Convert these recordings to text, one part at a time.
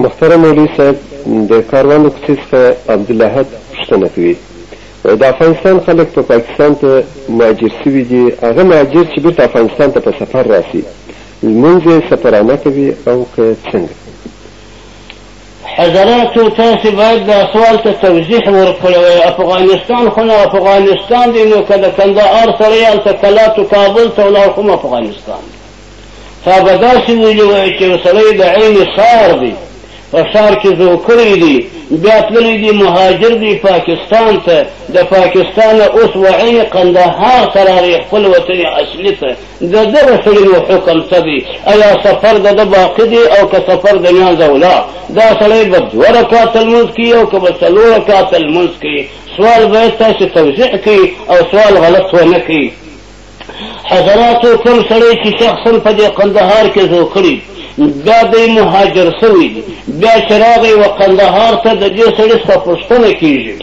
محترم مولوي صاحب، د کاروان د کوڅې څخه عبدالاحد پوښتنه کوي. د افغانستان خلک په پاکستان ته مهاجر سوي دي. هغه مهاجر چې بیرته افغانستان ته په سفر راسي، لمونځ یې سفرانه کوي او که څنګه؟ حضراتو تاسې باید دا سوال ته توضیح ورکړی وای. افغانستان خو نه افغانستان دی، نو که د کندهار سړی هلته کلاتو کابل ته ولاړ خو افغانستان دی. تا به داسې ویلي وای چې یو سړی د عین ښار دی، په ښار کې زو کړی دی، بیا تللی دی مهاجر دی پاکستان ته، د پاکستان اوس و عین قندهار ته راغی خپل وطن اصلي ته. د دغه سړي نو حکم څه دی؟ ایا سفر د ده باقي دی او که سفر د نیاز اولا؟ دا سړی به 2 رکعاته لمونځ کوي او که به 4 رکعاته لمونځ کوي؟ سوال باید تاسې توضیح کوي او سوال غلط ونه کوي. حضراتو کوم سړی چې شخصا په دې قندهار کې زو کړي، بیا دی مهاجر سوی دی، بیا چې راغی و قندهار ته، د دې سړي څخه پوښتنه کېږي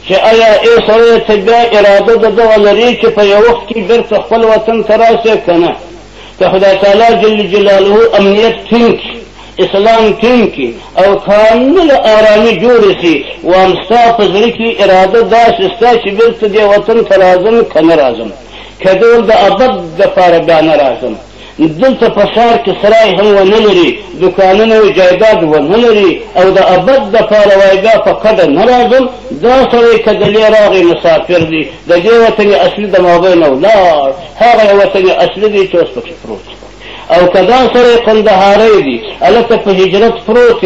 چې آیا ای سړی ته بیا اراده د دغه لري چې په یو وخت کې بېرته خپل وطن ته راسې که نه؟ که خدای تعالی جل جلاله امنیت ټینګ کړي، اسلام ټینګ کړي او کامله ارامي جوړه شي، وام ستا په زړه کې اراده داسې شته چې بېرته دې وطن ته راځم که نه راځم، که ډول د ابد دپاره بیا نه راځم. دلته په ښار کې سرای هم ونه لري، دوکانونه او جایداد ونه لري او د ابد دپاره وایي بیا په کډه نه راځم. دا سړی که دلې راغی مسافر دی، د دې وطن اصلي د مابین نه ولاړ، هغه وطن اصلي دی چې اوس پکې پروت. او که دا سړی قندهاری دی، هلته په هجرت پروت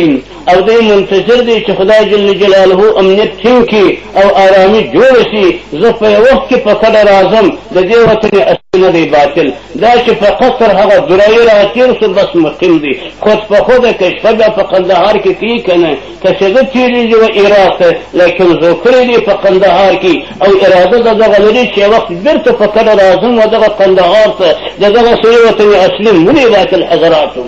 او دی منتظر دی چې خدای جل جلاله امنیت ټینګ کړي او ارامي جوړه شي، زه په یو وخت کې په کډه راځم، د دې وطن اصلي نه دی باطل. دا چې په قصر هغه درایي راتېر شو بس مقیم دی، خود په خوده که شپه بیا په قندهار کې کوي که نه؟ که څه تېرېږي و عراق ته، لیکن زو کړی دی په قندهار کې او اراده د دغه لري چې یو وخت بېرته په کډه راځم و دغه قندهار ته، د دغه سړي وطن اصلي ولې باطل حضراتو؟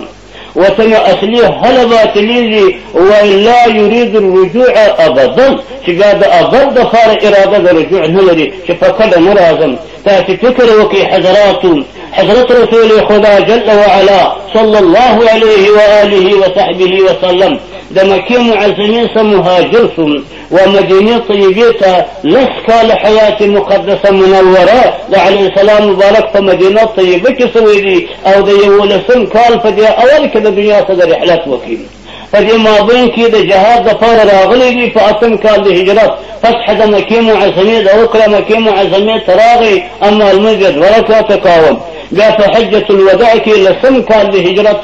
وطن اصلي هله باطلېږي ولا يريد الرجوع ابدا، چې بیا د ابد دپاره اراده د رجوع نه لري چې په کډه نه راځم. تاسې فکر وکړئ حضراتو، حضرت رسول خدا جل وعلا صلى الله عليه وآله وصحبه وسلم د مکې معظمې څخه مهاجر شو و مدینې طیبې ته 10 کاله حیات مقدسه منوره د علیه السلام مبارک په مدینه طیبه کې شوی دی او د 11 کال په دې اول کې د دنیا څخه رحلت وکړي. په دې مابین کې د جهاد دپاره راغلی دی. په 8 کال د هجرت فتح د مکې معظمې د وکړه، مکې معظمې ته راغی، اما لمونځ یې 2 رکعاته کاوه. بیا په حجة الوداع کې 10 کال د هجرت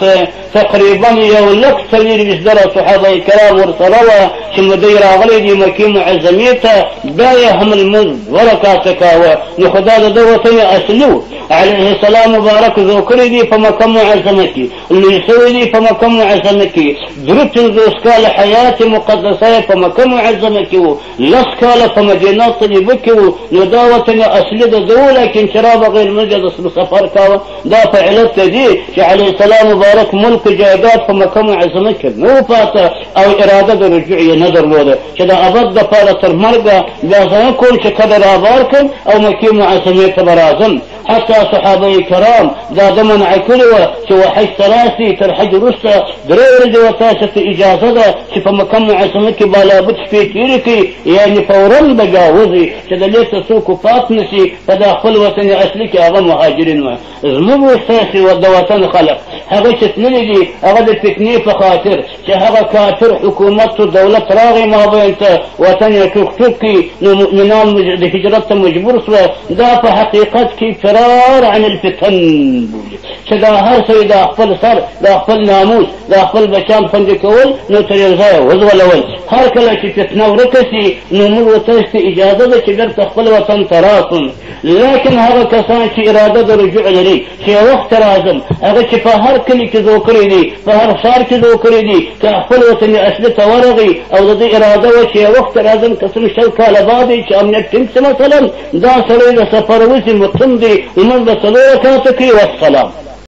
تقریبا 1,40,000 صحابه کرام ورسره وه چې دوی راغلی دي مکې معظمې ته، بیا یې هم لمونځ 2 رکعاته کاوه. نو خدا د ده وطن اصلي و، علیه السلام مبارک زو کړی دي په مکه معظمه کې، لوی شوی دي په مکه معظمه کې، 53 کاله حیات مقدسه په مکه معظمه کې و، 10 کاله په مدینه طیبه کې و. نو دا وطن اصلي د ده و، لیکن چې رابغې لمونځ د سفر کاوه. دا په علت دی چې علیه السلام مبارک ملک جایداد په مکه معظمه کې نه پاته او اراده د رجوع یې نه درلوده چې د ابد دپاره تر مرګه بیا زه نه کوم چې کډه رابار کړم او مکې معظمې ته به راځم. حتی صحابه کرام دا د منع کړې وه چې و حج ته راسي، تر حج وروسته 3 ورځې ورته تاسو ته اجازه ده چې په مکه معظمه کې بالابد شپې تېرې کړي، یعنې فورا به جاوزي چې د دې څه څوک پات نه شي په دا خپل وطن اصلي کې هغه مهاجرین وه. زموږ ستاسې د وطن خلک هغه چې تللي دي هغه د فتنې په خاطر چې هغه کافر حکومت و دولت راغی مابین ته وطن یې ټوک ټوک کړي، نو مؤمنان د هجرت ته مجبور شوه. دا په حقیقت کې فرار عن الفتن بولي چې دا هر څه د خپل سر، د خپل ناموس، د خپل بچیان خوندي کول، نو تر یو ځایه وځولول. هر کله چې فتنه ورکه شي نو موږ ورته اجازه ده چې بېرته خپل وطن ته راسم. لیکن هغه کسان چې اراده د رجوع لري چې یو وخت راځم، هغه چې په هر کلي کې زو کړی دي، په هر ښار کې زو کړی دي، که خپل وطن اصلي ته ورغی او د دې اراده وه چې یو وخت راځم، که څه 20 کاله بعد چې امنیت ټینګ شي مثلا، دا سړی د سفر وځي مقیم دی، لمونځ به 4 رکعاته کوي والسلام.